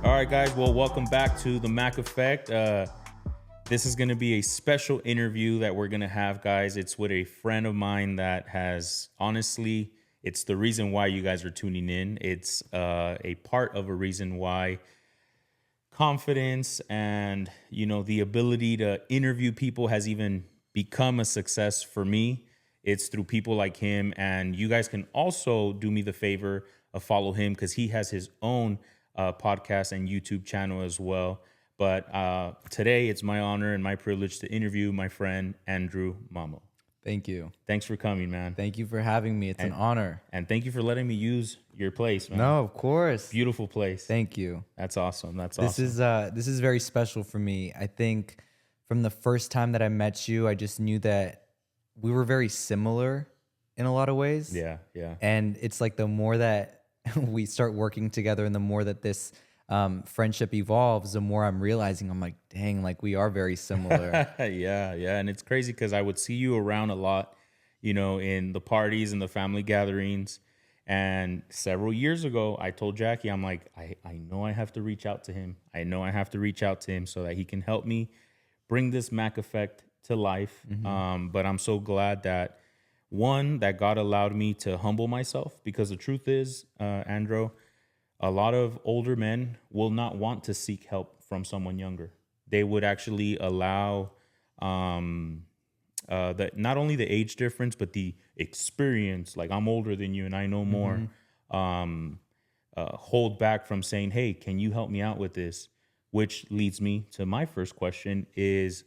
All right, guys. Well, welcome back to the Mac Effect. This is going to be a special interview that we're going to have, guys. It's with a friend of mine that has, honestly, it's the reason why you guys are tuning in. It's a part of a reason why confidence and, the ability to interview people has even become a success for me. It's through people like him. And you guys can also do me the favor of follow him because he has his own podcast and YouTube channel as well. But today it's my honor and my privilege to interview my friend, Andro Mammo. Thank you. Thanks for coming, man. Thank you for having me. It's an honor. And thank you for letting me use your place, man. No, of course. Beautiful place. Thank you. That's awesome. This is very special for me. I think from the first time that I met you, I just knew that we were very similar in a lot of ways. Yeah. And it's like the more that we start working together and the more that this friendship evolves, the more I'm realizing I'm like, dang, like we are very similar. Yeah. And it's crazy because I would see you around a lot, in the parties and the family gatherings. And several years ago, I told Jackie, I'm like, I know I have to reach out to him. I know I have to reach out to him so that he can help me bring this Mac Effect to life. Mm-hmm. But I'm so glad that, one, that God allowed me to humble myself, because the truth is, Andro, a lot of older men will not want to seek help from someone younger. They would actually allow not only the age difference, but the experience. Like, I'm older than you and I know more. Mm-hmm. Hold back from saying, hey, can you help me out with this? Which leads me to my first question is,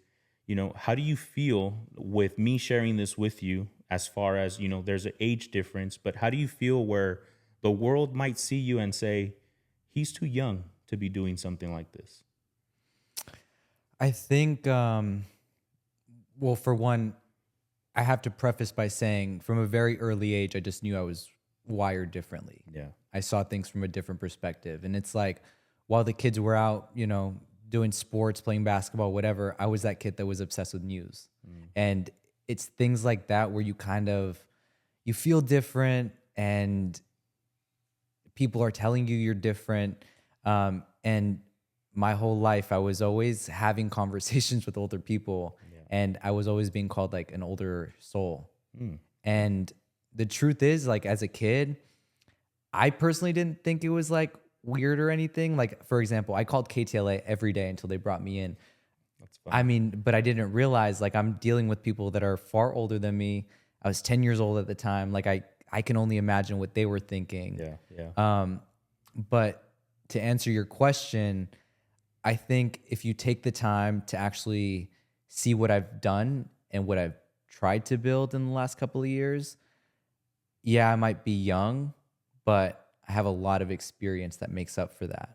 how do you feel with me sharing this with you, as far as, there's an age difference, but how do you feel where the world might see you and say, he's too young to be doing something like this? I think, well, for one, I have to preface by saying from a very early age, I just knew I was wired differently. Yeah. I saw things from a different perspective. And it's like, while the kids were out, doing sports, playing basketball, whatever, I was that kid that was obsessed with news. And it's things like that where you you feel different and people are telling you you're different. And my whole life, I was always having conversations with older people, and I was always being called like an older soul. And the truth is, like, as a kid, I personally didn't think it was like weird or anything. Like, for example, I called KTLA every day until they brought me in. That's fine. I mean, but I didn't realize, like, I'm dealing with people that are far older than me. I was 10 years old at the time. Like, I can only imagine what they were thinking. Yeah. But to answer your question, I think if you take the time to actually see what I've done and what I've tried to build in the last couple of years, yeah, I might be young, but I have a lot of experience that makes up for that.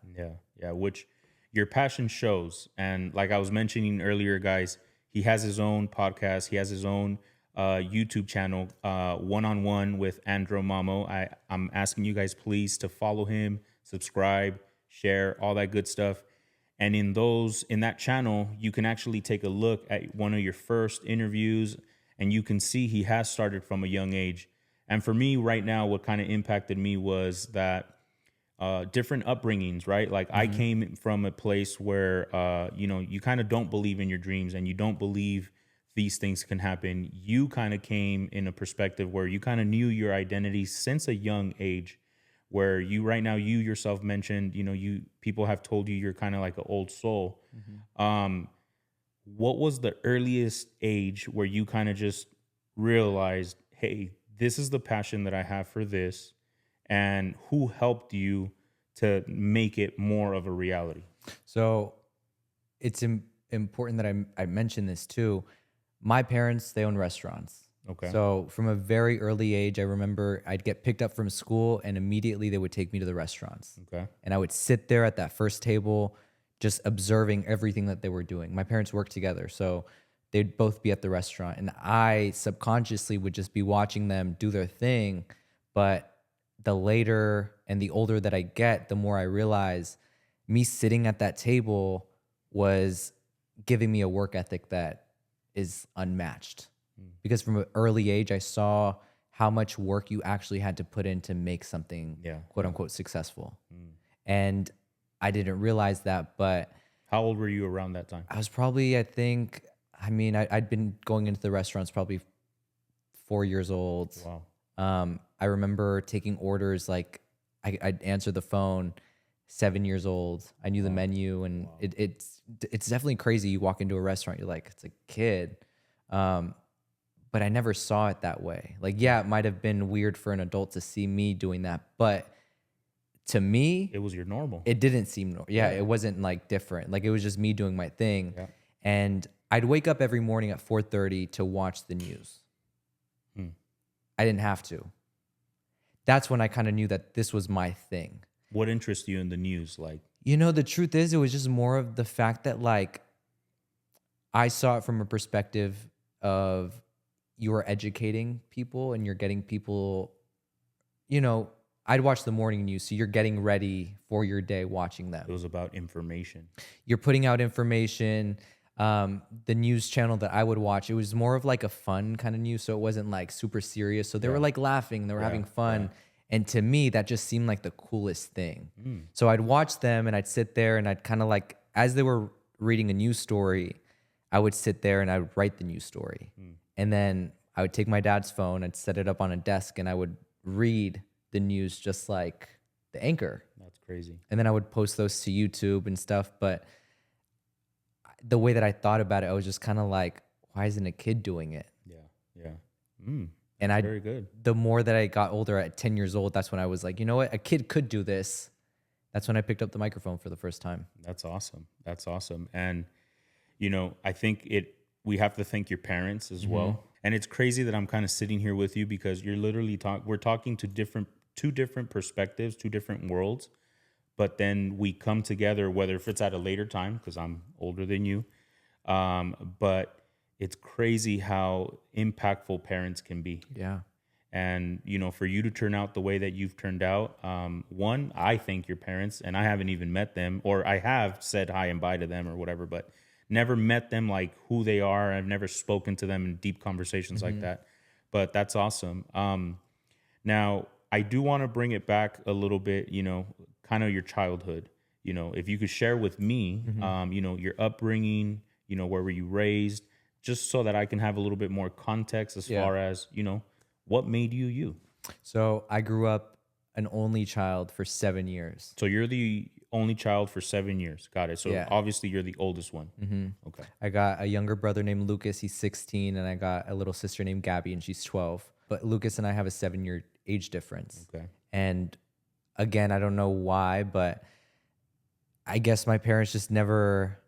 Yeah. Which your passion shows. And like I was mentioning earlier, guys, he has his own podcast. He has his own YouTube channel, One-on-One with Andro Mammo. I'm asking you guys, please, to follow him, subscribe, share, all that good stuff. And in that channel, you can actually take a look at one of your first interviews, and you can see he has started from a young age. And for me right now, what kind of impacted me was that different upbringings, right? Like, I came from a place where, you kind of don't believe in your dreams and you don't believe these things can happen. You kind of came in a perspective where you kind of knew your identity since a young age, where you yourself mentioned, people have told you you're kind of like an old soul. What was the earliest age where you kind of just realized, hey, this is the passion that I have for this, and who helped you to make it more of a reality? So it's important that I mention this too. My parents, they own restaurants. Okay. So from a very early age, I remember I'd get picked up from school and immediately they would take me to the restaurants. Okay. And I would sit there at that first table just observing everything that they were doing. My parents worked together, so they'd both be at the restaurant. And I subconsciously would just be watching them do their thing. But the later and the older that I get, the more I realize me sitting at that table was giving me a work ethic that is unmatched. Because from an early age, I saw how much work you actually had to put in to make something quote unquote successful. And I didn't realize that, but How old were you around that time? I was probably, I'd been going into the restaurants probably 4 years old. Wow. I remember taking orders like I'd answer the phone 7 years old. I knew the menu, and it's definitely crazy. You walk into a restaurant, you're like, it's a kid. But I never saw it that way. Like, yeah, it might have been weird for an adult to see me doing that, but to me, It was your normal. it didn't seem it wasn't like different. Like, it was just me doing my thing. Yeah. And I'd wake up every morning at 4:30 to watch the news. I didn't have to. That's when I kind of knew that this was my thing. What interests you in the news? Like, The truth is, it was just more of the fact that, like, I saw it from a perspective of you are educating people and you're getting people, I'd watch the morning news. So you're getting ready for your day watching them. it was about information. You're putting out information. The news channel that I would watch, it was more of like a fun kind of news. So it wasn't like super serious. So they were like laughing, they were having fun. And to me, that just seemed like the coolest thing. So I'd watch them and I'd sit there and I'd kind of like, as they were reading a news story, I would sit there and I would write the news story. And then I would take my dad's phone, I'd set it up on a desk, and I would read the news just like the anchor. That's crazy. And then I would post those to YouTube and stuff. But the way that I thought about it, I was just kind of like, why isn't a kid doing it? Yeah. And Very good. the more that I got older, at 10 years old, that's when I was like, you know what? A kid could do this. That's when I picked up the microphone for the first time. That's awesome. That's awesome. And, I think we have to thank your parents as well. And it's crazy that I'm kind of sitting here with you because you're literally we're talking to two different perspectives, two different worlds. But then we come together, whether if it's at a later time, because I'm older than you. But it's crazy how impactful parents can be. Yeah. And, for you to turn out the way that you've turned out, one, I thank your parents, and I haven't even met them, or I have said hi and bye to them or whatever, but never met them like who they are. I've never spoken to them in deep conversations like that. But that's awesome. Now, I do want to bring it back a little bit, kind of your childhood. If you could share with me, your upbringing, where were you raised, just so that I can have a little bit more context as far as, what made you you? So I grew up an only child for 7 years. So you're the only child for 7 years. Got it. So Yeah. obviously you're the oldest one. Okay. I got a younger brother named Lucas. He's 16. And I got a little sister named Gabby, and she's 12. But Lucas and I have a 7-year age difference. Okay. And again, I don't know why, but I guess my parents just never,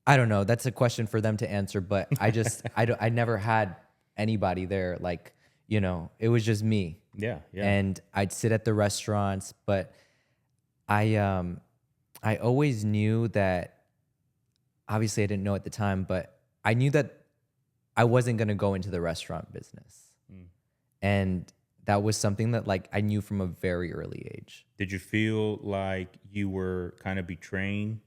I don't know. That's a question for them to answer. But I never had anybody there. Like, it was just me. Yeah. And I'd sit at the restaurants, but I always knew that, obviously I didn't know at the time, but I knew that I wasn't going to go into the restaurant business. And that was something that, like, I knew from a very early age. Did you feel like you were kind of betraying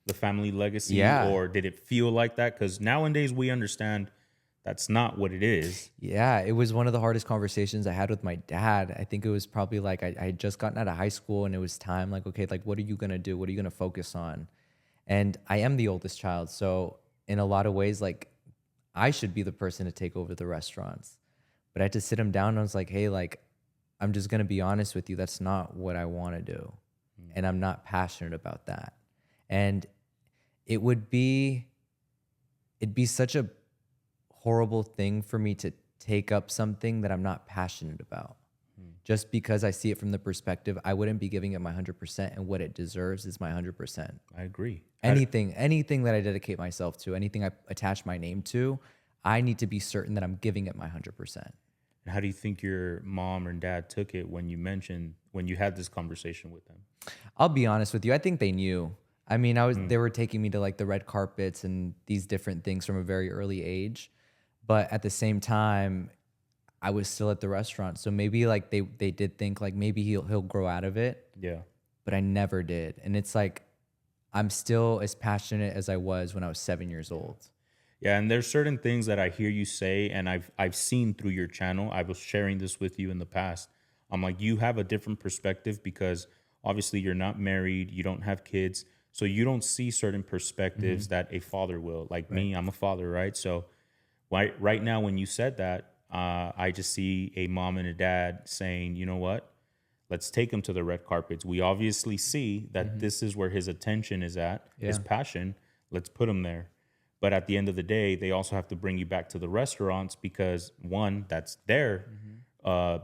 the family legacy? Yeah. Or did it feel like that? Because nowadays we understand that's not what it is. Yeah, it was one of the hardest conversations I had with my dad. I think it was probably like I had just gotten out of high school and it was time, like, okay, like, what are you going to do? What are you going to focus on? And I am the oldest child. So in a lot of ways, like, I should be the person to take over the restaurants. But I had to sit him down and I was like, hey, like, I'm just going to be honest with you. That's not what I want to do. And I'm not passionate about that. And it'd be such a horrible thing for me to take up something that I'm not passionate about. Just because I see it from the perspective, I wouldn't be giving it my 100%, and what it deserves is my 100%. I agree. Anything that I dedicate myself to, anything I attach my name to, I need to be certain that I'm giving it my 100%. And how do you think your mom and dad took it when you had this conversation with them? I'll be honest with you. I think they knew. I mean, they were taking me to, like, the red carpets and these different things from a very early age. But at the same time, I was still at the restaurant. So maybe, like, they did think, like, maybe he'll grow out of it. Yeah. But I never did. And it's like, I'm still as passionate as I was when I was 7 years old. Yeah, and there's certain things that I hear you say, and I've seen through your channel. I was sharing this with you in the past. I'm like, you have a different perspective because obviously you're not married, you don't have kids, so you don't see certain perspectives that a father will. Like Right. me, I'm a father, right? So right now, when you said that, I just see a mom and a dad saying, you know what? Let's take him to the red carpets. We obviously see that this is where his attention is at, his Yeah. passion. Let's put him there. But at the end of the day, they also have to bring you back to the restaurants because one, that's their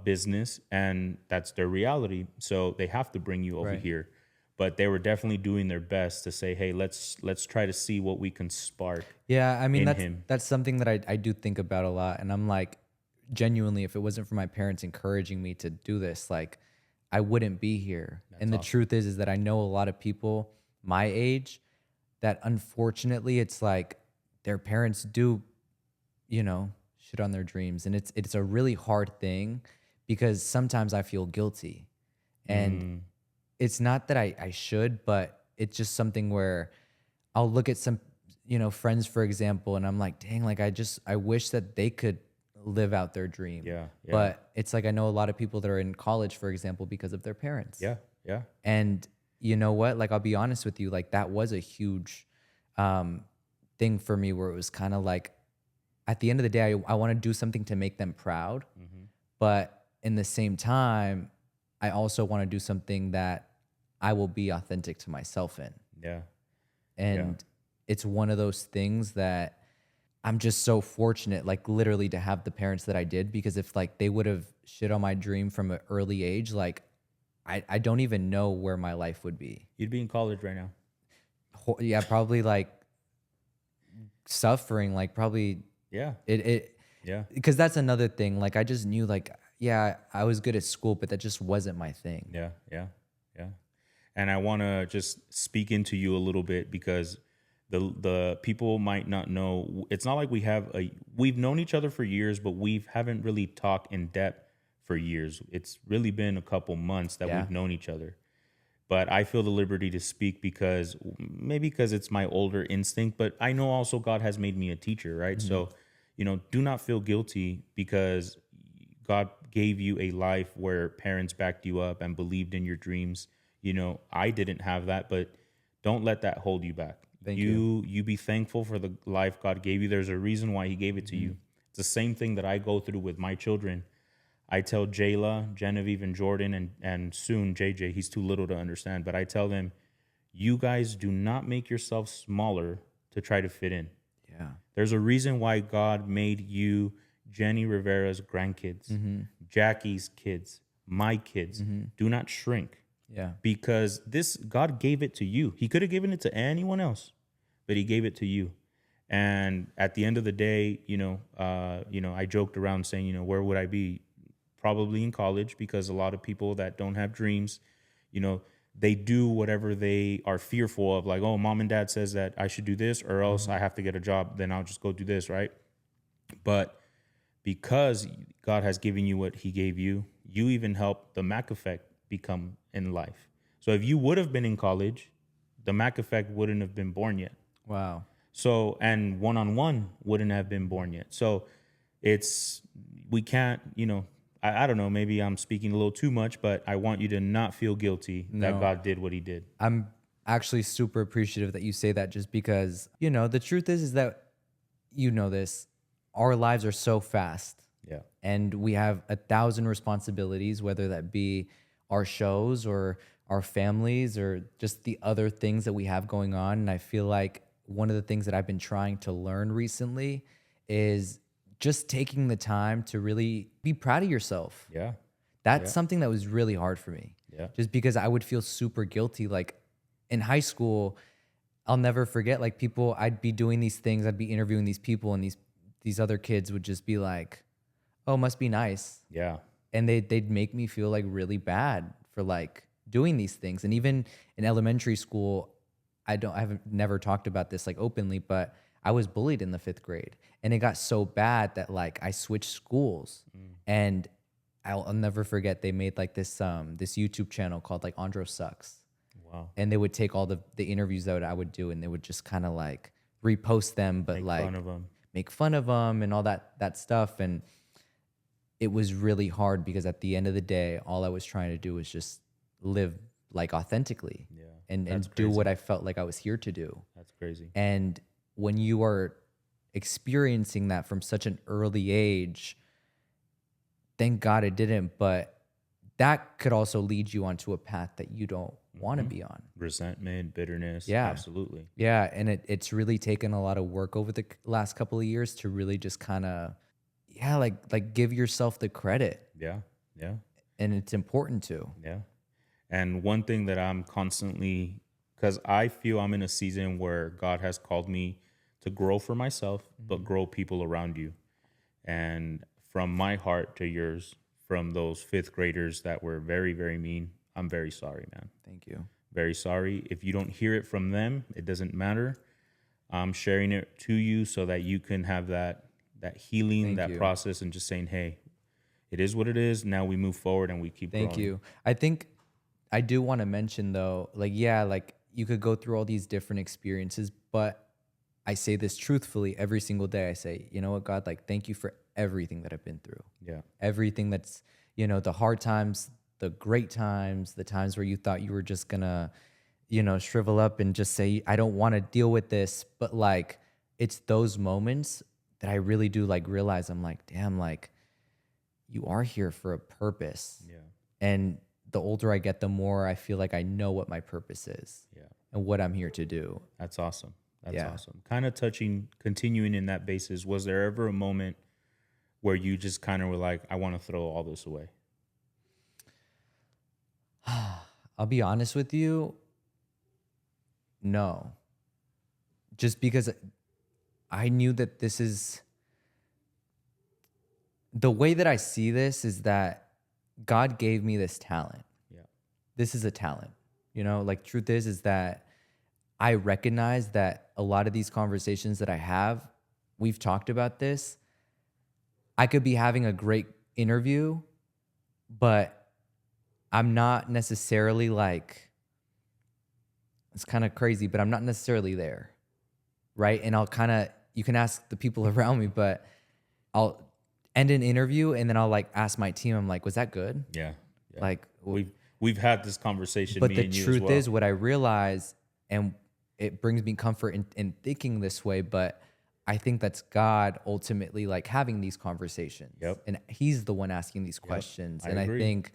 business and that's their reality. So they have to bring you over Right. here. But they were definitely doing their best to say, hey, let's try to see what we can spark Yeah, I mean in that's him. that's something that I do think about a lot, and I'm like, genuinely, if it wasn't for my parents encouraging me to do this, like, I wouldn't be here. And the awesome. truth is that I know a lot of people my age that unfortunately it's like their parents do, shit on their dreams, and it's a really hard thing because sometimes I feel guilty, and Mm, it's not that I should, but it's just something where I'll look at some, friends, for example, and I'm like, dang, like I wish that they could live out their dream. yeah, yeah, But it's like I know a lot of people that are in college, for example, because of their parents. yeah, yeah. And you know what? Like I'll be honest with you, like that was a huge um thing for me where it was kind of like at the end of the day, I want to do something to make them proud. But in the same time, I also want to do something that I will be authentic to myself in. Yeah. And it's one of those things that I'm just so fortunate, like literally to have the parents that I did, because if like they would have shit on my dream from an early age, like I don't even know where my life would be. You'd be in college right now. Yeah, probably like suffering, like probably Yeah. it Yeah. because that's another thing. Like I just knew like, yeah, I was good at school, but that just wasn't my thing. Yeah. Yeah. Yeah. And I want to just speak into you a little bit because the people might not know. It's not like we've known each other for years, but we haven't really talked in depth for years. It's really been a couple months that Yeah. we've known each other. But I feel the liberty to speak because maybe because it's my older instinct, but I know also God has made me a teacher, right? So, do not feel guilty because God gave you a life where parents backed you up and believed in your dreams. I didn't have that, but don't let that hold you back. Thank You be thankful for the life God gave you. There's a reason why he gave it to you. It's the same thing that I go through with my children. I tell Jayla, Genevieve, and Jordan, and soon JJ, he's too little to understand, but I tell them, you guys do not make yourself smaller to try to fit in. Yeah. There's a reason why God made you Jenny Rivera's grandkids, Jackie's kids, my kids. Do not shrink Yeah. because God gave it to you. He could have given it to anyone else, but he gave it to you. And at the end of the day, I joked around saying, where would I be? Probably in college, because a lot of people that don't have dreams, they do whatever they are fearful of, like, oh, mom and dad says that I should do this or else I have to get a job, then I'll just go do this, right? But because God has given you what he gave you, you even help the Mac effect become in life. So if you would have been in college, the Mac effect wouldn't have been born yet. Wow. So, and one-on-one wouldn't have been born yet. So we can't, I don't know, maybe I'm speaking a little too much, but I want you to not feel guilty that No. God did what he did. I'm actually super appreciative that you say that, just because, the truth is that, this, our lives are so fast Yeah. and we have 1,000 responsibilities, whether that be our shows or our families or just the other things that we have going on. And I feel like one of the things that I've been trying to learn recently is just taking the time to really be proud of yourself. Yeah. That's something that was really hard for me. Yeah. Just because I would feel super guilty. Like in high school, I'll never forget, like I'd be doing these things, I'd be interviewing these people, and these other kids would just be like, oh, must be nice. Yeah. And they'd make me feel like really bad for like doing these things. And even in elementary school, I've never talked about this like openly, but I was bullied in the 5th grade, and it got so bad that like I switched schools. And I'll never forget, they made like this YouTube channel called like Andro Sucks. Wow. And they would take all the interviews that I would do, and they would just kind of like repost them, but Make fun of them. make fun of them and all that stuff. And it was really hard because at the end of the day, all I was trying to do was just live like authentically Yeah. and do what I felt like I was here to do. That's crazy. And when you are experiencing that from such an early age, thank God it didn't, but that could also lead you onto a path that you don't want to be on. Resentment, bitterness. Yeah. Absolutely. Yeah. And it's really taken a lot of work over the last couple of years to really just kind of, yeah, like give yourself the credit. Yeah. Yeah. And it's important to. Yeah. And one thing that I'm constantly, because I feel I'm in a season where God has called me to grow for myself, but grow people around you. And from my heart to yours, from those fifth graders that were very, very mean, I'm very sorry, man. Thank you. Very sorry. If you don't hear it from them, it doesn't matter. I'm sharing it to you so that you can have that healing, Thank that you. process, and just saying, hey, it is what it is. Now we move forward and we keep Thank growing. you. I think I do want to mention though, like, yeah, like you could go through all these different experiences, but I say this truthfully every single day. I say, you know what, God, like, thank you for everything that I've been through. Yeah. Everything that's, the hard times, the great times, the times where you thought you were just gonna, shrivel up and just say, I don't want to deal with this. But like, it's those moments that I really do like realize I'm like, damn, like you are here for a purpose. Yeah. And the older I get, the more I feel like I know what my purpose is. Yeah. And what I'm here to do. That's awesome. That's Yeah. awesome. Kind of continuing in that basis, was there ever a moment where you just kind of were like, I want to throw all this away? I'll be honest with you. No. Just because I knew that this is the way that I see this is that God gave me this talent. Yeah. This is a talent. Like truth is that I recognize that a lot of these conversations that I have, we've talked about this. I could be having a great interview, but I'm not necessarily like, it's kind of crazy, but I'm not necessarily there. Right. And you can ask the people around me, but I'll end an interview and then I'll like ask my team, I'm like, was that good? Yeah. Like, we've had this conversation. but me the and you truth as well. is what I realize, and it brings me comfort in thinking this way, but I think that's God ultimately like having these conversations. Yep. And he's the one asking these questions. I And agree. I think,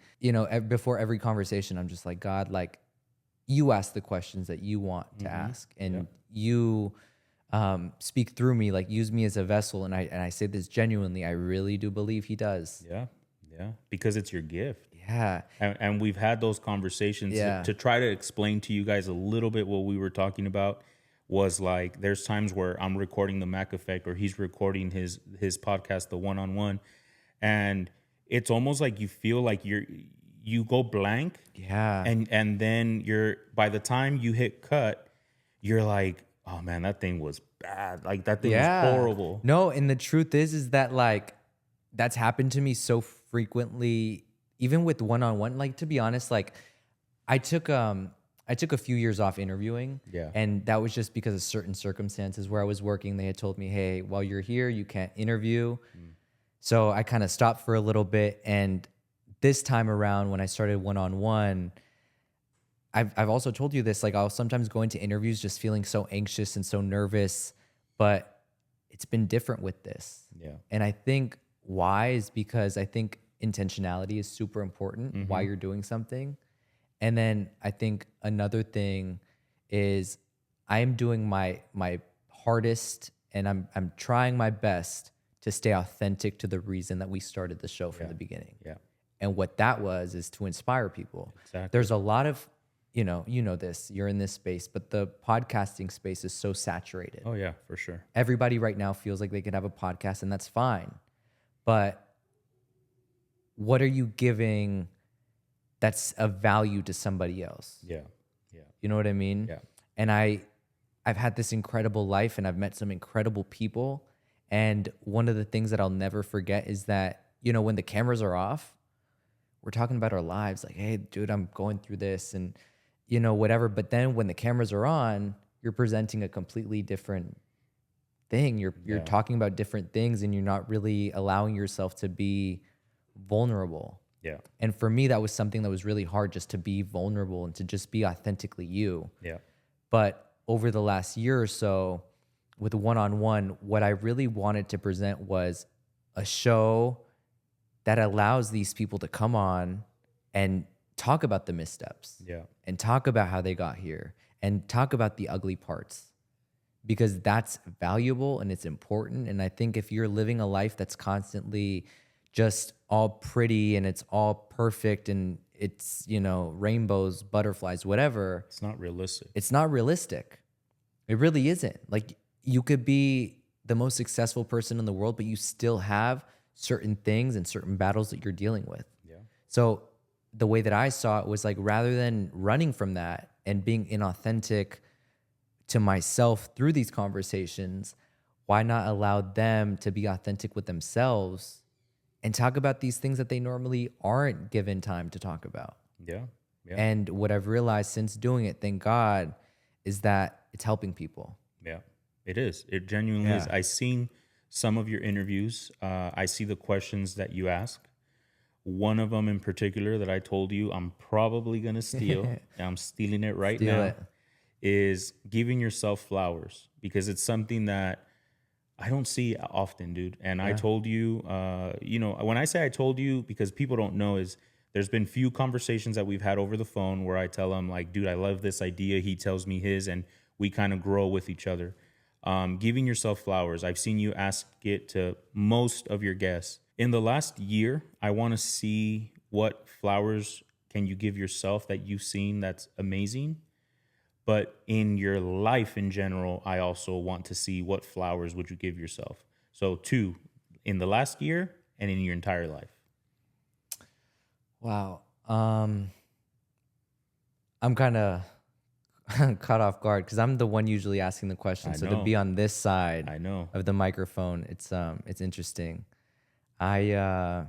before every conversation, I'm just like, God, like you ask the questions that you want to ask, and you speak through me, like use me as a vessel. And I say this genuinely, I really do believe he does. Yeah. Yeah. Because it's your gift. Yeah. And we've had those conversations to try to explain to you guys a little bit what we were talking about. Was like, there's times where I'm recording the Mac Effect or he's recording his podcast, the One-on-One, and it's almost like you feel like you go blank. Yeah. And then by the time you hit cut, you're like, oh man, that thing was bad. Like that thing was horrible. No, and the truth is that like that's happened to me so frequently, even with one-on-one. Like, to be honest, like I took a few years off interviewing. Yeah. And that was just because of certain circumstances where I was working. They had told me, hey, while you're here, you can't interview. So I kind of stopped for a little bit. And this time around, when I started one-on-one, I've also told you this, like I'll sometimes go into interviews just feeling so anxious and so nervous, but it's been different with this. Yeah. And I think why is because I think intentionality is super important while you're doing something. And then I think another thing is I am doing my hardest, and I'm trying my best to stay authentic to the reason that we started the show from the beginning. Yeah. And what that is to inspire people. Exactly. There's a lot of, you know this, you're in this space, but the podcasting space is so saturated. Oh yeah, for sure. Everybody right now feels like they could have a podcast, and that's fine. But what are you giving that's of value to somebody else? Yeah. Yeah. You know what I mean? Yeah. And I've had this incredible life, and I've met some incredible people. And one of the things that I'll never forget is that, when the cameras are off, we're talking about our lives. Like, hey, dude, I'm going through this and, whatever. But then when the cameras are on, you're presenting a completely different thing. You're talking about different things, and you're not really allowing yourself to be vulnerable. Yeah. And for me, that was something that was really hard, just to be vulnerable and to just be authentically you. Yeah. But over the last year or so, with one-on-one, what I really wanted to present was a show that allows these people to come on and talk about the missteps Yeah. and talk about how they got here and talk about the ugly parts, because that's valuable and it's important. And I think if you're living a life that's constantly just all pretty and it's all perfect and it's, rainbows, butterflies, whatever, It's not realistic. it's not realistic. It really isn't. Like, you could be the most successful person in the world, but you still have certain things and certain battles that you're dealing with. Yeah. So the way that I saw it was like, rather than running from that and being inauthentic to myself through these conversations, why not allow them to be authentic with themselves and talk about these things that they normally aren't given time to talk about? Yeah. Yeah. And what I've realized since doing it, thank God, is that it's helping people. Yeah, it is. It genuinely is. I seen some of your interviews. I see the questions that you ask. One of them in particular that I told you I'm probably going to steal, and I'm stealing it right Steal now, it. is giving yourself flowers, because it's something that I don't see often, dude. And I told you, when I say I told you, because people don't know, is there's been few conversations that we've had over the phone where I tell him, like, dude, I love this idea. He tells me his, and we kind of grow with each other. Giving yourself flowers. I've seen you ask it to most of your guests. In the last year, I want to see what flowers can you give yourself that you've seen that's amazing. But in your life in general, I also want to see what flowers would you give yourself. So 2, in the last year and in your entire life. Wow. I'm kind of caught off guard because I'm the one usually asking the question. I So know. to be on this side I know. of the microphone, it's interesting. Man,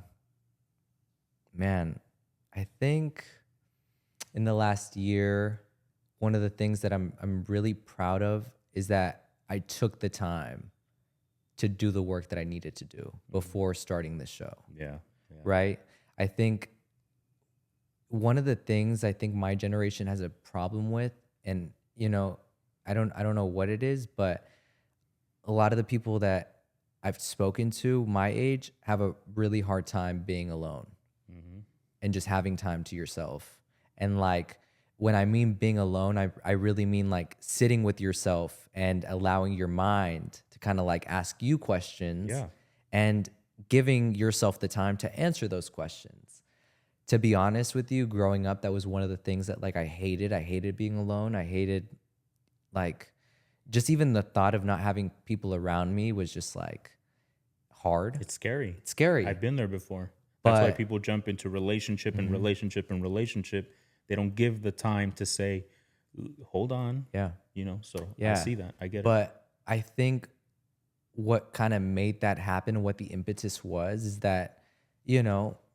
I think in the last year, one of the things that I'm really proud of is that I took the time to do the work that I needed to do before starting this show. Yeah. Right? I think one of the things I think my generation has a problem with, and I don't know what it is, but a lot of the people that I've spoken to my age have a really hard time being alone and just having time to yourself. And like, when I mean being alone, I really mean like sitting with yourself and allowing your mind to kind of like ask you questions and giving yourself the time to answer those questions. To be honest with you, growing up, that was one of the things that like I hated. I hated being alone. I hated like just even the thought of not having people around me was just like hard. It's scary. It's scary. I've been there before. That's why But- people jump into relationship and relationship and relationship. They don't give the time to say, hold on. Yeah. So Yeah. I see that. I get it. But I think what kind of made that happen, what the impetus was, is that,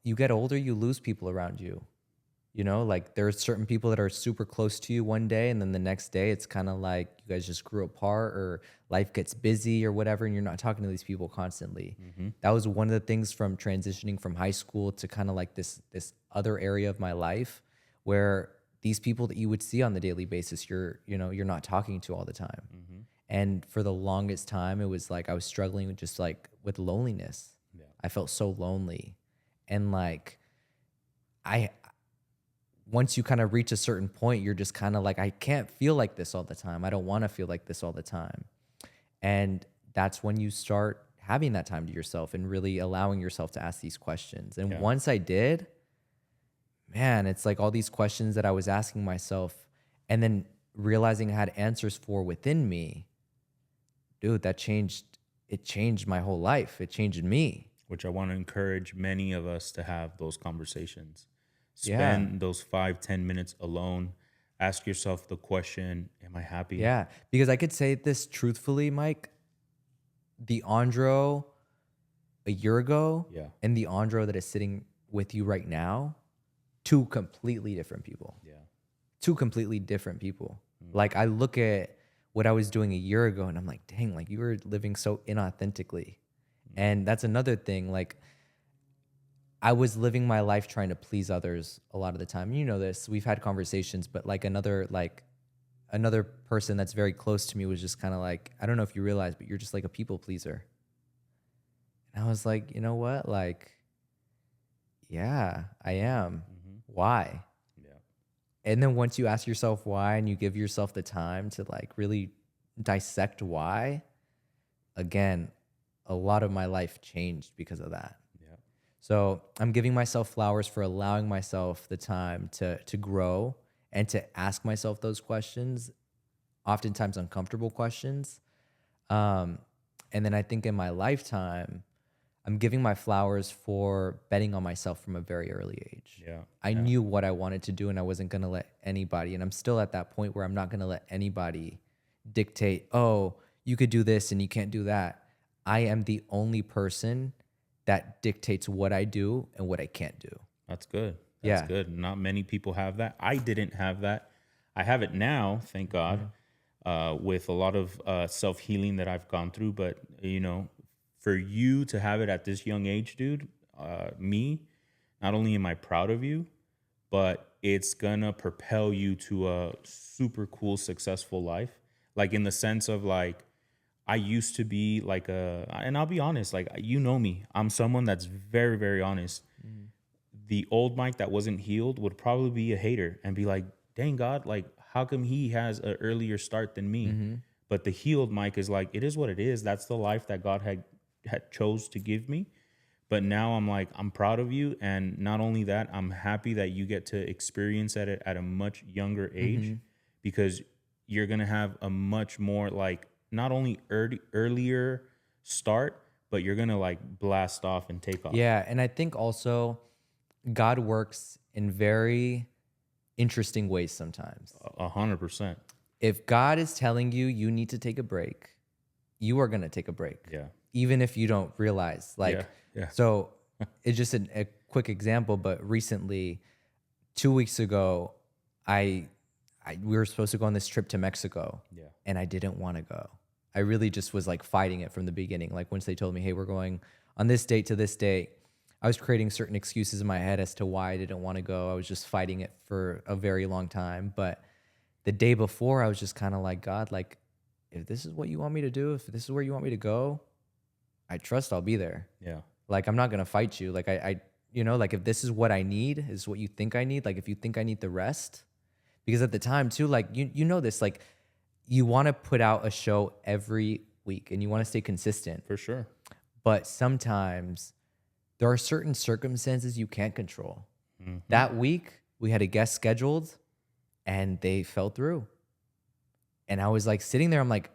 you get older, you lose people around you. Like there are certain people that are super close to you one day, and then the next day it's kind of like you guys just grew apart or life gets busy or whatever, and you're not talking to these people constantly. That was one of the things from transitioning from high school to kind of like this other area of my life, where these people that you would see on the daily basis, you're not talking to all the time. And for the longest time, it was like I was struggling with just like with loneliness. Yeah. I felt so lonely. And like once you kind of reach a certain point, you're just kind of like, I can't feel like this all the time. I don't want to feel like this all the time. And that's when you start having that time to yourself and really allowing yourself to ask these questions. And once I did, man, it's like all these questions that I was asking myself and then realizing I had answers for within me, dude, it changed my whole life. It changed me. Which I want to encourage many of us to have those conversations. Spend those 5-10 minutes alone. Ask yourself the question, am I happy? Yeah, because I could say this truthfully, Mike. The Andro a year ago and the Andro that is sitting with you right now, 2 completely different people. Yeah. 2 completely different people. Like I look at what I was doing a year ago and I'm like, dang, like you were living so inauthentically. And that's another thing. Like I was living my life trying to please others a lot of the time. You know this. We've had conversations, but like another person that's very close to me was just kind of like, I don't know if you realize, but you're just like a people pleaser. And I was like, you know what? Like, yeah, I am. Why? Yeah. And then once you ask yourself why and you give yourself the time to like really dissect why, again, a lot of my life changed because of that. Yeah. So I'm giving myself flowers for allowing myself the time to grow and to ask myself those questions, oftentimes uncomfortable questions. And then I think in my lifetime, I'm giving my flowers for betting on myself from a very early age. Yeah. I knew what I wanted to do and I wasn't going to let anybody, and I'm still at that point where I'm not going to let anybody dictate, oh, you could do this and you can't do that. I am the only person that dictates what I do and what I can't do. That's good. That's Yeah. good. Not many people have that. I didn't have that. I have it now, thank God, with a lot of self-healing that I've gone through. But, you know, for you to have it at this young age, dude, me, not only am I proud of you, but it's gonna propel you to a super cool, successful life. Like in the sense of like, I used to be like and I'll be honest, like, you know me, I'm someone that's very, very honest. The old Mike that wasn't healed would probably be a hater and be like, dang God, like, how come he has an earlier start than me? But the healed Mike is like, it is what it is. That's the life that God had chose to give me. But now I'm like, I'm proud of you. And not only that, I'm happy that you get to experience it at a much younger age, because you're going to have a much more like, not only earlier start, but you're going to like blast off and take off. Yeah. And I think also God works in very interesting ways sometimes. 100%. If God is telling you you need to take a break, you are going to take a break. Yeah. Even if you don't realize. Like, Yeah. so it's just a quick example, but recently, 2 weeks ago, we were supposed to go on this trip to Mexico. Yeah. And I didn't want to go. I really just was like fighting it from the beginning. Like once they told me, hey, we're going on this date to this date, I was creating certain excuses in my head as to why I didn't want to go. I was just fighting it for a very long time. But the day before, I was just kind of like, God, like, if this is what you want me to do, if this is where you want me to go, I trust I'll be there. Yeah. Like, I'm not going to fight you. Like, I, you know, like if this is what I need, is what you think I need. Like, if you think I need the rest, because at the time too, like, you know this, like, you want to put out a show every week and you want to stay consistent. For sure. But sometimes there are certain circumstances you can't control. That week, we had a guest scheduled and they fell through. And I was like sitting there, I'm like,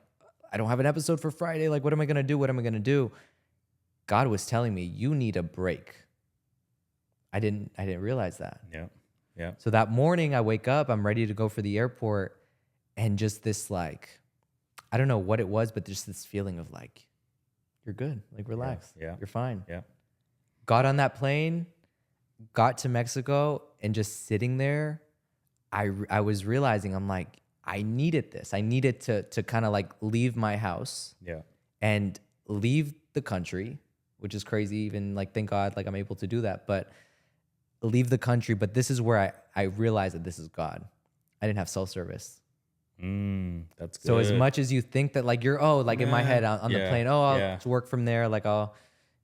I don't have an episode for Friday. Like, what am I going to do? What am I going to do? God was telling me, you need a break. I didn't realize that. Yeah. Yeah. So that morning I wake up, I'm ready to go for the airport. And just this, like, I don't know what it was, but just this feeling of like, you're good. Like, relax. Yeah. You're fine. Yeah. Got on that plane, got to Mexico, and just sitting there, I was realizing, I'm like, I needed this. I needed to kind of like leave my house Yeah. and leave the country, which is crazy. Even like, thank God, like I'm able to do that, but leave the country. But this is where I realized that this is God. I didn't have cell service. That's good. So as much as you think that like you're, like in my head on the plane, I'll work from there. Like I'll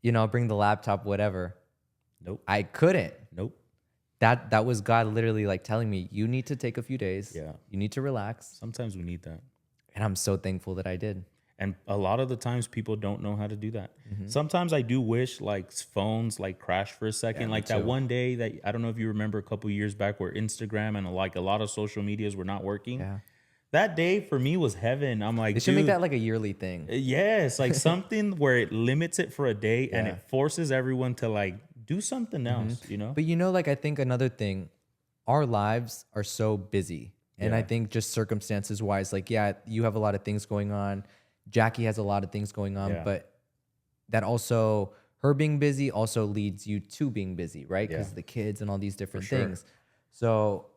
bring the laptop, whatever. Nope. I couldn't. Nope. That was God literally like telling me, you need to take a few days. Yeah. You need to relax. Sometimes we need that. And I'm so thankful that I did. And a lot of the times people don't know how to do that. Sometimes I do wish like phones like crash for a second. Yeah, like me that too. one day that, I don't know if you remember a couple years back, where Instagram and like a lot of social medias were not working. Yeah. That day for me was heaven. I'm like, They should make dude, that like a yearly thing. yes, like something where it limits it for a day and Yeah. it forces everyone to like do something else, you know? But like I think another thing, our lives are so busy. And I Yeah. think just circumstances wise, like, yeah, you have a lot of things going on. Jackie has a lot of things going on, Yeah. but that also, her being busy also leads you to being busy, right? Because Yeah. the kids and all these different For sure. things. So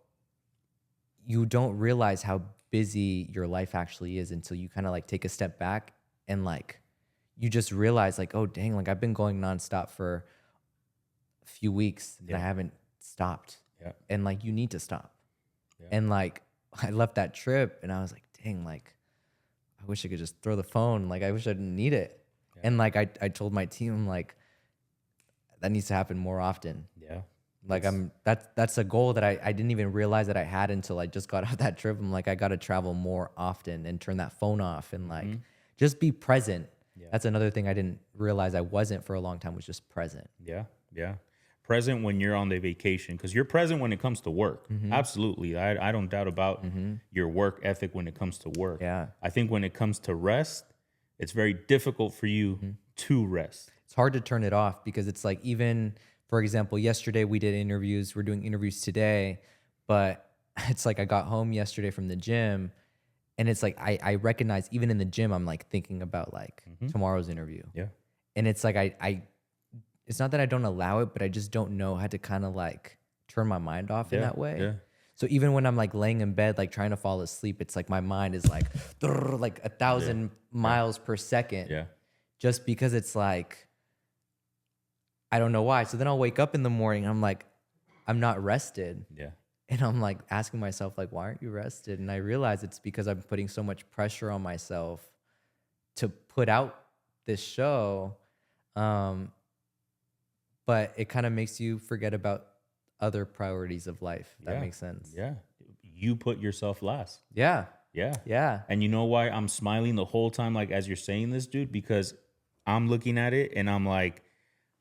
you don't realize how busy your life actually is until you kind of like take a step back and like, you just realize like, oh dang, like I've been going nonstop for a few weeks and I haven't stopped. Yeah. And like, you need to stop. Yeah. And like, I left that trip and I was like, dang, like, I wish I could just throw the phone. Like, I wish I didn't need it. Yeah. And like, I told my team, I'm like, that needs to happen more often. Yeah. Like that's a goal that I didn't even realize that I had until I just got out that trip. I'm like, I got to travel more often and turn that phone off and like just be present. Yeah. That's another thing I didn't realize I wasn't for a long time, was just present. Yeah. Yeah. Present when you're on the vacation, because you're present when it comes to work. Absolutely. I don't doubt about your work ethic when it comes to work. Yeah. I think when it comes to rest, it's very difficult for you to rest. It's hard to turn it off because it's like, even for example, yesterday we did interviews. We're doing interviews today, but it's like I got home yesterday from the gym and it's like I recognize even in the gym, I'm like thinking about like tomorrow's interview. Yeah. And it's like I it's not that I don't allow it, but I just don't know how to kind of like turn my mind off in that way. Yeah. So even when I'm like laying in bed, like trying to fall asleep, it's like my mind is like 1,000 miles per second. Yeah. Just because it's like, I don't know why. So then I'll wake up in the morning and I'm like, I'm not rested. Yeah. And I'm like asking myself, like, why aren't you rested? And I realize it's because I'm putting so much pressure on myself to put out this show. But it kind of makes you forget about other priorities of life. If that makes sense. Yeah. You put yourself last. Yeah. Yeah. Yeah. And you know why I'm smiling the whole time, like as you're saying this, dude? Because I'm looking at it and I'm like,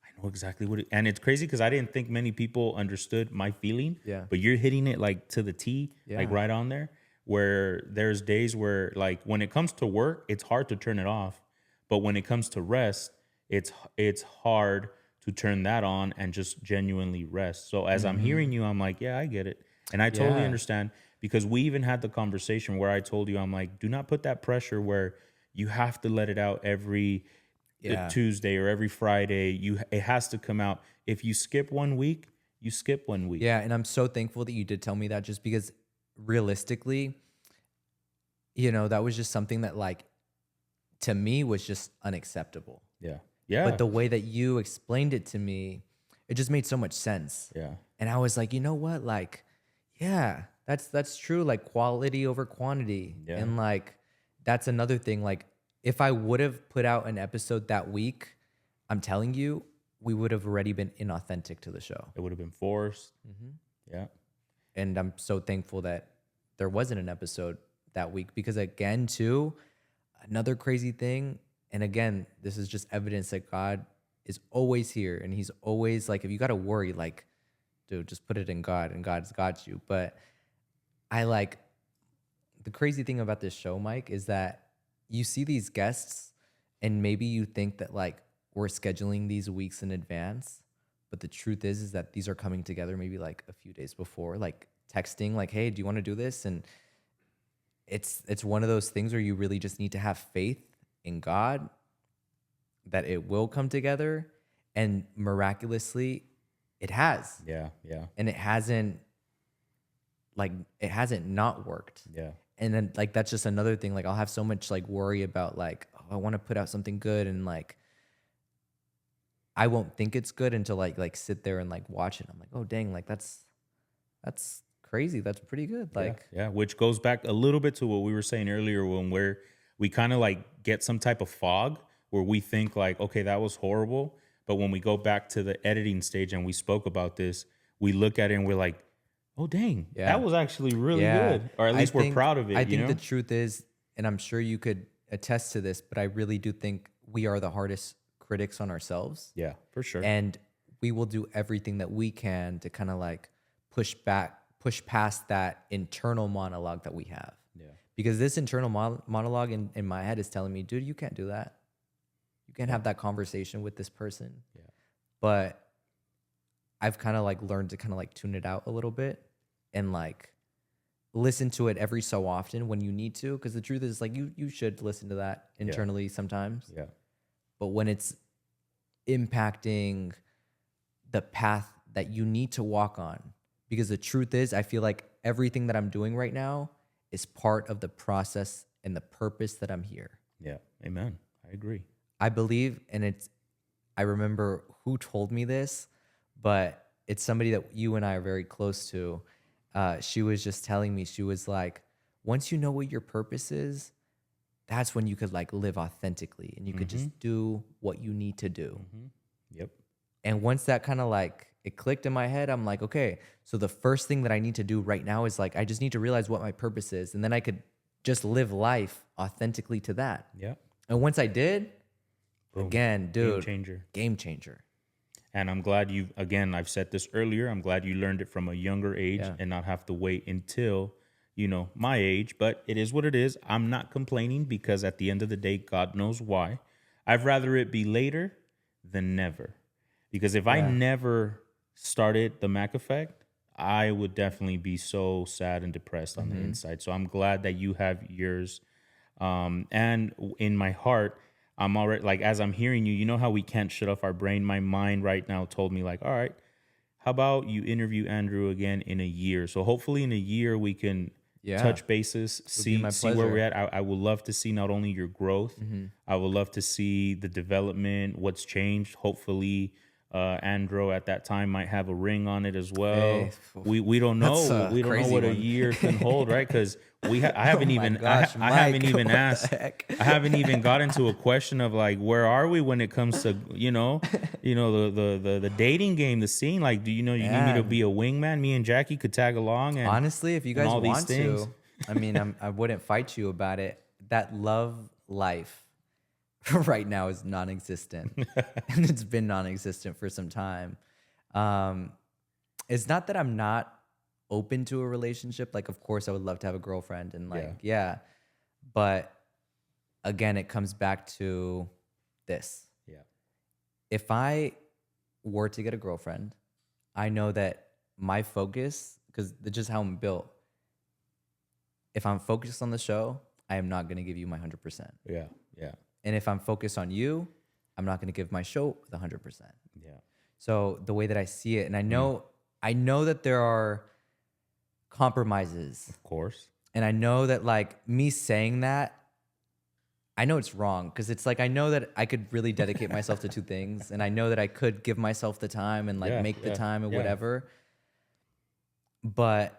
I know exactly what it, and it's crazy because I didn't think many people understood my feeling. Yeah. But you're hitting it like to the T, like Yeah. right on there, where there's days where like when it comes to work, it's hard to turn it off. But when it comes to rest, it's hard to turn that on and just genuinely rest. So as I'm hearing you, I'm like, yeah, I get it. And I totally Yeah. understand, because we even had the conversation where I told you, I'm like, do not put that pressure where you have to let it out every Tuesday or every Friday. It has to come out. If you skip 1 week, you skip 1 week. Yeah. And I'm so thankful that you did tell me that, just because realistically, that was just something that like, to me, was just unacceptable. Yeah. Yeah. But the way that you explained it to me, it just made so much sense. Yeah. And I was like, you know what? Like, yeah, that's true. Like, quality over quantity. Yeah. And like, that's another thing. Like, if I would have put out an episode that week, I'm telling you, we would have already been inauthentic to the show. It would have been forced. Yeah. And I'm so thankful that there wasn't an episode that week, because again, too, another crazy thing. And again, this is just evidence that God is always here. And he's always like, if you got to worry, like, dude, just put it in God and God's got you. But I like, the crazy thing about this show, Mike, is that you see these guests and maybe you think that like we're scheduling these weeks in advance. But the truth is that these are coming together maybe like a few days before, like texting, like, hey, do you want to do this? And it's one of those things where you really just need to have faith in God that it will come together. And miraculously, it has. Yeah. Yeah. And it hasn't not worked. Yeah. And then like, that's just another thing. Like, I'll have so much like worry about like, oh, I want to put out something good, and like I won't think it's good until like sit there and like watch it. I'm like, oh dang, like that's crazy. That's pretty good. Like, yeah. Which goes back a little bit to what we were saying earlier, when we kind of like get some type of fog where we think like, okay, that was horrible. But when we go back to the editing stage and we spoke about this, we look at it and we're like, oh dang, that was actually really good. Or at least we're proud of it. I think the truth is, and I'm sure you could attest to this, but I really do think we are the hardest critics on ourselves. Yeah, for sure. And we will do everything that we can to kind of like push past that internal monologue that we have. Yeah. Because this internal monologue in my head is telling me, dude, you can't do that. You can't have that conversation with this person. Yeah. But I've kind of like learned to kind of like tune it out a little bit and like listen to it every so often when you need to. Because the truth is like you should listen to that internally sometimes. Yeah. But when it's impacting the path that you need to walk on, because the truth is, I feel like everything that I'm doing right now is part of the process and the purpose that I'm here. Yeah. Amen. I agree. I believe, and I remember who told me this, but it's somebody that you and I are very close to. She was just telling me, she was like, once you know what your purpose is, that's when you could like live authentically and you could just do what you need to do. Yep. And once that kind of like it clicked in my head, I'm like, okay, so the first thing that I need to do right now is like, I just need to realize what my purpose is. And then I could just live life authentically to that. Yeah. And once I did, Boom. again, dude, Game changer. And I'm glad I've said this earlier, I'm glad you learned it from a younger age and not have to wait until, my age. But it is what it is. I'm not complaining because at the end of the day, God knows why. I'd rather it be later than never. Because if I never started the Mac Effect, I would definitely be so sad and depressed on the inside. So I'm glad that you have yours. And in my heart, I'm already like, as I'm hearing you, you know how we can't shut off our brain. My mind right now told me like, all right, how about you interview Andrew again in a year? So hopefully in a year we can touch bases, see where we're at. I would love to see not only your growth, I would love to see the development, what's changed. Hopefully, Andro at that time might have a ring on it as well. Hey, we don't know. We don't know what a year can hold, right? Because I haven't even I haven't even asked. I haven't even got into a question of like, where are we when it comes to the dating game, the scene. Like, do you know you need me to be a wingman? Me and Jackie could tag along. And honestly, if you guys all these want things. to, I mean, I wouldn't fight you about it. That love life right now is non-existent, and it's been non-existent for some time. It's not that I'm not open to a relationship. Like, of course, I would love to have a girlfriend, and like, but again, it comes back to this. Yeah. If I were to get a girlfriend, I know that my focus, because it's just how I'm built. If I'm focused on the show, I am not going to give you my 100%. Yeah. Yeah. And if I'm focused on you, I'm not going to give my show the 100%. Yeah. So the way that I see it, and I know that there are compromises. Of course. And I know that like me saying that, I know it's wrong because it's like I know that I could really dedicate myself to two things, and I know that I could give myself the time and like make the time and whatever. But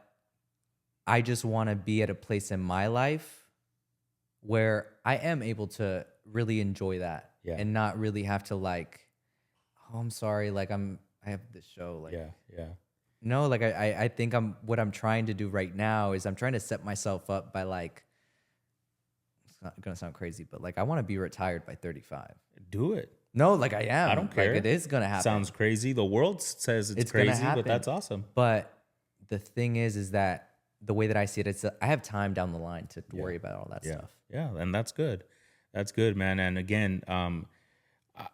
I just want to be at a place in my life where I am able to really enjoy that and not really have to like, oh, I'm sorry, like I have this show, like no, like I think what I'm trying to do right now is I'm trying to set myself up by like, it's not gonna sound crazy, but like I want to be retired by 35. Do it. No, like I am. I don't care. Like it is gonna happen. Sounds crazy. The world says it's crazy, but that's awesome. But the thing is that the way that I see it, I have time down the line to worry about all that stuff. Yeah, and that's good. That's good, man. And again,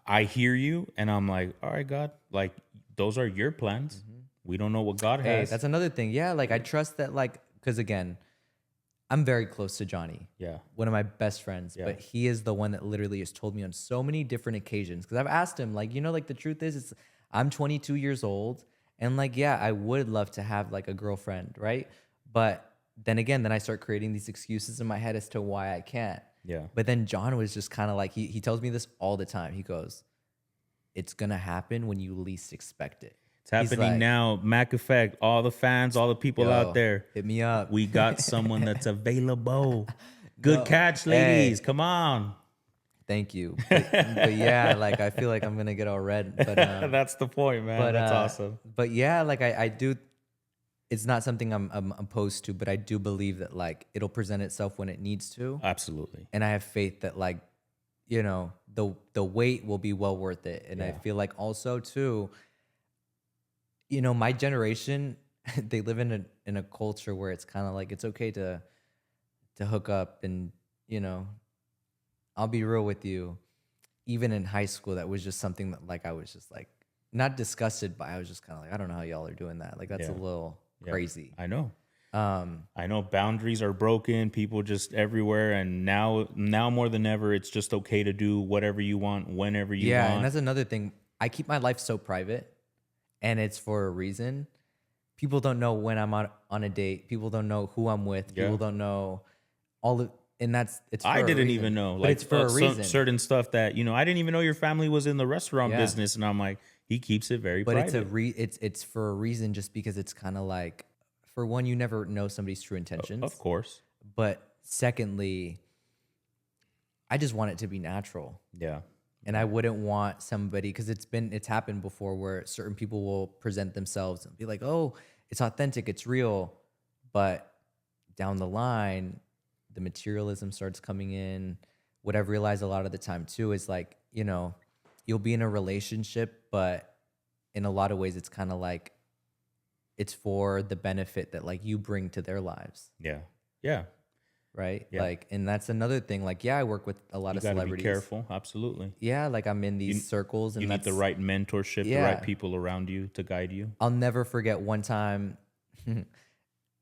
I hear you, and I'm like, all right, God, like those are your plans. We don't know what God has. That's another thing. Yeah, like I trust that, like, because again, I'm very close to Johnny. Yeah. One of my best friends. Yeah. But he is the one that literally has told me on so many different occasions. Because I've asked him, like, like the truth is, I'm 22 years old. And like, yeah, I would love to have like a girlfriend, right? But then again, I start creating these excuses in my head as to why I can't. Yeah. But then John was just kind of like, he tells me this all the time. He goes, it's going to happen when you least expect it. It's happening now. Mac Effect, all the fans, all the people out there. Hit me up. We got someone that's available. Good catch, ladies. Hey. Come on. Thank you. But yeah, like I feel like I'm going to get all red. But that's the point, man. But, that's awesome. But yeah, like I do. It's not something I'm opposed to, but I do believe that like it'll present itself when it needs to. Absolutely. And I have faith that like, the wait will be well worth it. And I feel like also too, my generation, they live in a culture where it's kind of like it's okay to hook up, and I'll be real with you. Even in high school, that was just something that like I was just like not disgusted by. I was just kind of like, I don't know how y'all are doing that. Like that's a little crazy. I know. I know boundaries are broken. People just everywhere, and now more than ever, it's just okay to do whatever you want, whenever you want. Yeah, and that's another thing. I keep my life so private, and it's for a reason. People don't know when I'm on a date. People don't know who I'm with. People don't know all of, and it's. I didn't even know, like it's for a reason. Certain stuff that I didn't even know your family was in the restaurant business, and I'm like, He keeps it very But private. it's for a reason, just because it's kind of like, for one, you never know somebody's true intentions. Of course. But secondly, I just want it to be natural. Yeah. And I wouldn't want somebody, because it's happened before, where certain people will present themselves and be like, oh, it's authentic, it's real. But down the line, the materialism starts coming in. What I've realized a lot of the time too is like, you'll be in a relationship, but in a lot of ways, it's kind of like it's for the benefit that like you bring to their lives. Yeah. Yeah. Right. Yeah. Like, and that's another thing. Like, yeah, I work with a lot You of got to be celebrities. careful. Absolutely. Yeah. Like, I'm in these circles, and You need the right mentorship, the right people around you to guide you. I'll never forget one time.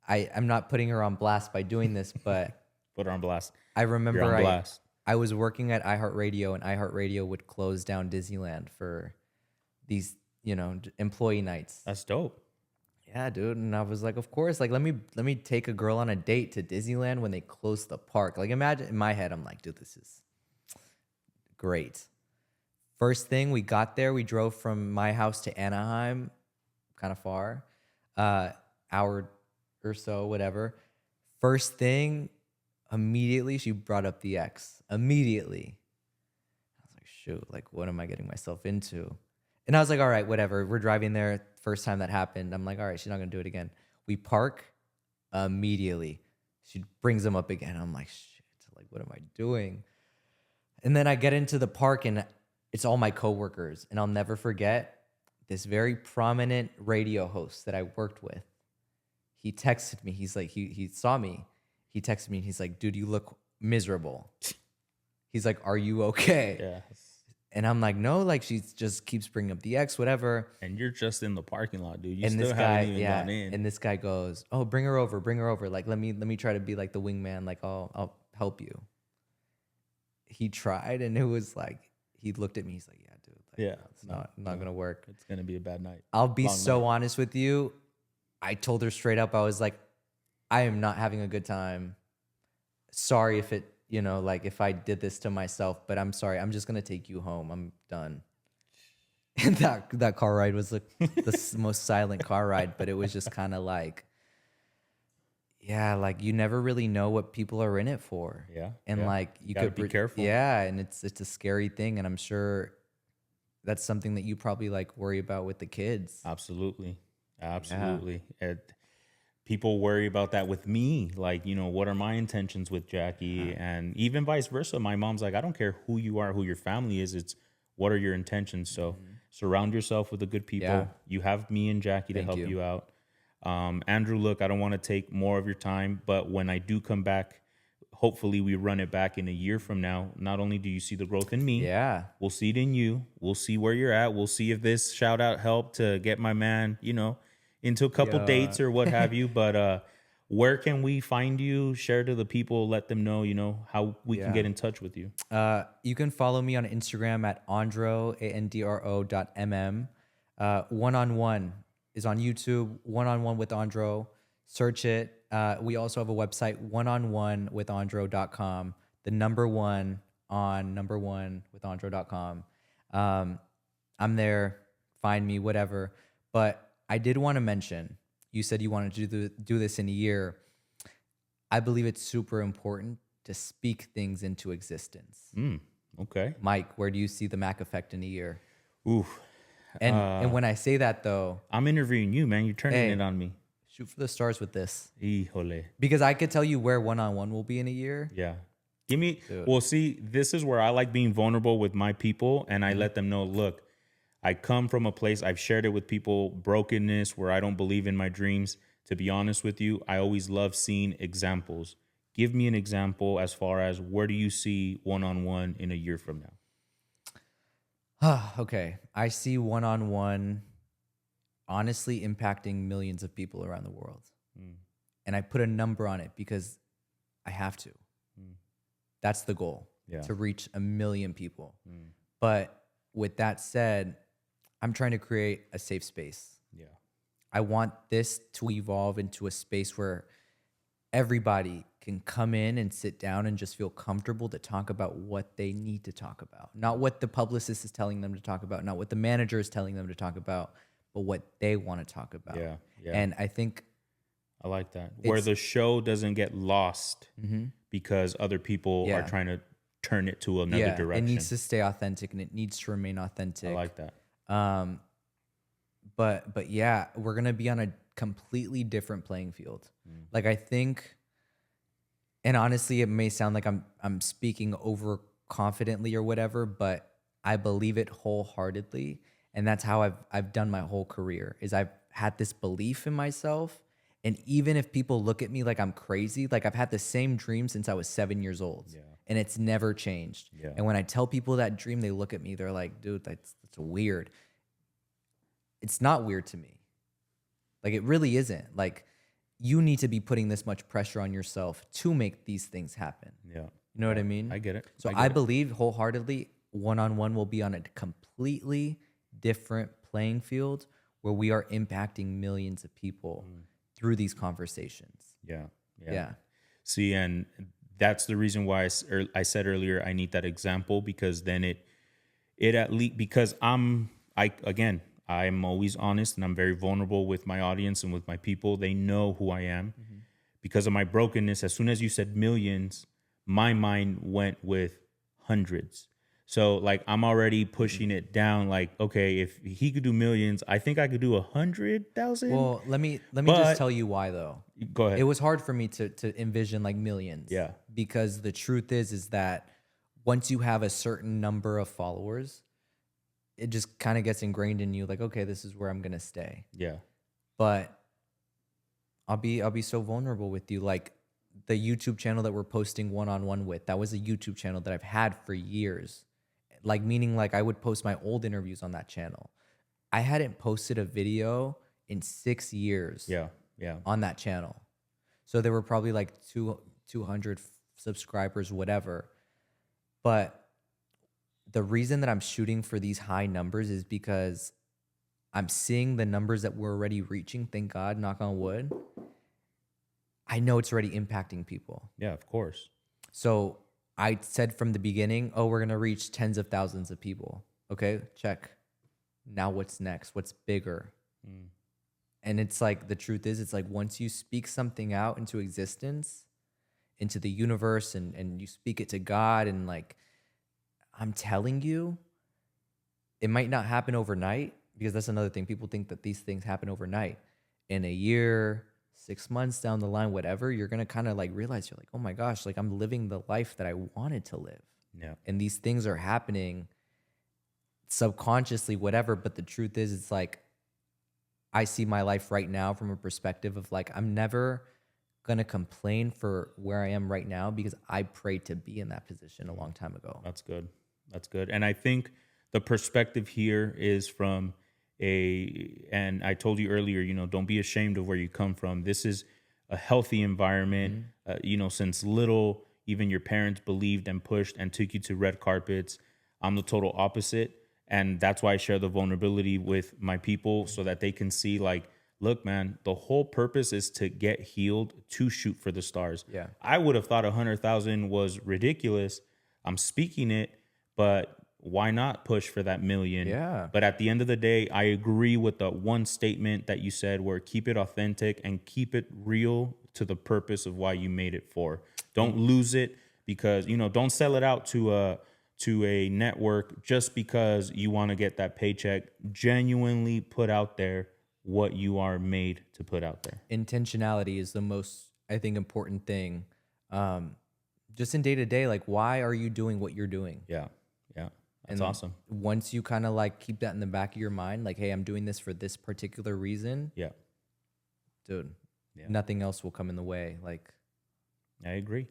I'm not putting her on blast by doing this, but Put her on blast. I remember You're on blast. I was working at iHeartRadio, and iHeartRadio would close down Disneyland for these, employee nights. That's dope. Yeah, dude. And I was like, of course, like, let me take a girl on a date to Disneyland when they close the park. Like, imagine, in my head, I'm like, dude, this is great. First thing, we got there, we drove from my house to Anaheim, kind of far, hour or so, whatever. First thing, immediately she brought up the ex. Immediately. I was like, shoot, like, what am I getting myself into? And I was like, all right, whatever. We're driving there. First time that happened, I'm like, all right, she's not going to do it again. We park. Immediately, she brings them up again. I'm like, shit, like, what am I doing? And then I get into the park, and it's all my coworkers. And I'll never forget this very prominent radio host that I worked with. He texted me. He's like, he saw me. He texted me, and he's like, dude, you look miserable. He's like, are you okay? Yeah. And I'm like, no, like, she just keeps bringing up the ex, whatever. And you're just in the parking lot, dude. You And still this guy, haven't even gone in. and this guy goes, oh, bring her over. Like, let me try to be like the wingman. Like, I'll help you. He tried, and it was like, he looked at me. He's like, yeah, dude. Like, Yeah. it's not gonna work. It's going to be a bad night. I'll be Long so night. honest with you. I told her straight up, I was like, I am not having a good time. Sorry if it, like, if I did this to myself, but I'm sorry. I'm just going to take you home. I'm done. And that car ride was the most silent car ride, but it was just kind of like, yeah, like, you never really know what people are in it for. Yeah. And yeah. like, you Gotta could be careful. Yeah. And it's a scary thing. And I'm sure that's something that you probably like worry about with the kids. Absolutely. Absolutely. People worry about that with me. Like, what are my intentions with Jackie? And even vice versa. My mom's like, I don't care who you are, who your family is. It's what are your intentions? So surround yourself with the good people. Yeah. You have me and Jackie to help you out. Andrew, look, I don't want to take more of your time, but when I do come back, hopefully we run it back in a year from now. Not only do you see the growth in me, we'll see it in you. We'll see where you're at. We'll see if this shout out helped to get my man, into a couple dates or what have you. But where can we find you? Share to the people, let them know, how we can get in touch with you. You can follow me on Instagram at Andro, ANDRO.mm. One-on-one is on YouTube, One-on-one with Andro. Search it. We also have a website, oneononewithandro.com. The number one with Andro.com. I'm there. Find me, whatever. But I did want to mention, you said you wanted to do this in a year. I believe it's super important to speak things into existence. Okay. Mike, where do you see the Mac effect in a year? Ooh. And when I say that, though, I'm interviewing you, man. You're turning it on me. shoot for the stars with this. Híjole. Because I could tell you where one-on-one will be in a year. Yeah. Give me, Dude. well, see, this is where I like being vulnerable with my people, and I let them know, look, I come from a place, I've shared it with people, brokenness, where I don't believe in my dreams. To be honest with you, I always love seeing examples. Give me an example as far as where do you see one-on-one in a year from now? Okay. I see one-on-one honestly impacting millions of people around the world. And I put a number on it because I have to. That's the goal, to reach 1 million people. But with that said, I'm trying to create a safe space. Yeah. I want this to evolve into a space where everybody can come in and sit down and just feel comfortable to talk about what they need to talk about. Not what the publicist is telling them to talk about, not what the manager is telling them to talk about, but what they want to talk about. Yeah. Yeah. And I think I like that. Where the show doesn't get lost because other people are Yeah. trying to turn it to another direction. it needs to stay authentic and it needs to remain authentic. I like that. But yeah, we're gonna be on a completely different playing field. Like I think, and honestly, it may sound like I'm speaking over confidently or whatever, but I believe it wholeheartedly, and that's how I've done my whole career. Is I've had this belief in myself, and even if people look at me like I'm crazy, like I've had the same dream since I was 7 years old, and it's never changed. Yeah. And when I tell people that dream, they look at me, they're like, "Dude, that's weird." It's not weird to me. Like it really isn't. Like you need to be putting this much pressure on yourself to make these things happen. Yeah. You know what I mean? I get it. So get I it. believe wholeheartedly one-on-one will be on a completely different playing field where we are impacting millions of people through these conversations. Yeah. Yeah. See, and that's the reason why I said earlier I need that example, because then it at least, because I'm always honest and I'm very vulnerable with my audience and with my people. They know who I am. Because of my brokenness. As soon as you said millions, my mind went with hundreds. So like I'm already pushing it down. Like, okay, if he could do millions, I think I could do 100,000. Well, let me just tell you why though. Go ahead. It was hard for me to envision like millions. Yeah. Because the truth is that once you have a certain number of followers, it just kind of gets ingrained in you. Like, okay, this is where I'm gonna stay. Yeah. But I'll be so vulnerable with you. Like the YouTube channel that we're posting one-on-one with, that was a YouTube channel that I've had for years. Like meaning like I would post my old interviews on that channel. I hadn't posted a video in 6 years. Yeah. Yeah. On that channel. So there were probably like 200 subscribers, whatever. But the reason that I'm shooting for these high numbers is because I'm seeing the numbers that we're already reaching. Thank God, knock on wood. I know it's already impacting people. Yeah, of course. So I said from the beginning, oh, we're going to reach tens of thousands of people. Okay, check. Now what's next? What's bigger? And it's like, the truth is, it's like once you speak something out into existence, into the universe, and you speak it to God, and like, I'm telling you, it might not happen overnight, because that's another thing. People think that these things happen overnight. In a year, 6 months down the line, whatever, you're going to kind of like realize, you're like, oh my gosh, like I'm living the life that I wanted to live. Yeah. And these things are happening subconsciously, whatever. But the truth is, it's like, I see my life right now from a perspective of like, I'm never going to complain for where I am right now, because I prayed to be in that position a long time ago. That's good. That's good. And I think the perspective here is from and I told you earlier, don't be ashamed of where you come from. This is a healthy environment. Since little, even your parents believed and pushed and took you to red carpets. I'm the total opposite. And that's why I share the vulnerability with my people, so that they can see like, look, man, the whole purpose is to get healed, to shoot for the stars. Yeah. I would have thought 100,000 was ridiculous. I'm speaking it, but why not push for that million? Yeah. But at the end of the day, I agree with the one statement that you said, where keep it authentic and keep it real to the purpose of why you made it for. Don't lose it, because, don't sell it out to a network just because you want to get that paycheck. Genuinely put out there what you are made to put out there. Intentionality is the most, I think, important thing. Just in day to day, like, why are you doing what you're doing? Yeah. Yeah. That's And awesome. Once you kind of like keep that in the back of your mind, like, hey, I'm doing this for this particular reason. Yeah. Dude, Yeah. nothing else will come in the way. Like, I agree.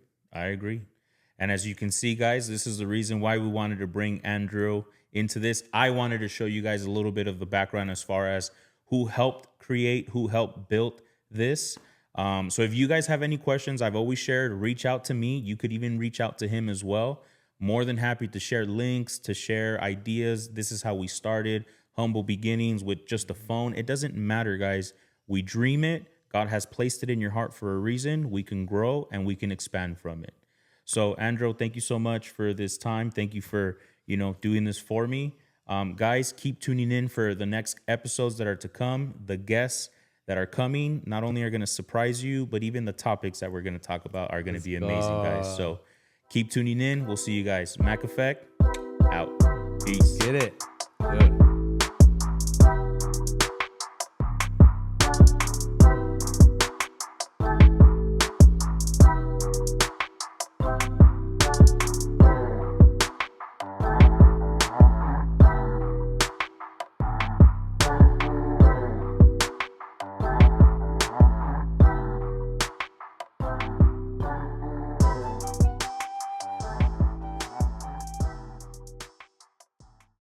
And as you can see, guys, this is the reason why we wanted to bring Andro into this. I wanted to show you guys a little bit of the background as far as who helped create, who helped build this. So if you guys have any questions, I've always shared, reach out to me. You could even reach out to him as well. More than happy to share links, to share ideas. This is how we started. Humble beginnings with just a phone. It doesn't matter, guys. We dream it. God has placed it in your heart for a reason. We can grow and we can expand from it. So, Andro, thank you so much for this time. Thank you for, doing this for me. Guys, keep tuning in for the next episodes that are to come. The guests that are coming not only are going to surprise you, but even the topics that we're going to talk about are going to be amazing, guys. So keep tuning in. We'll see you guys. Mac Effect, out. Peace. Get it. Good.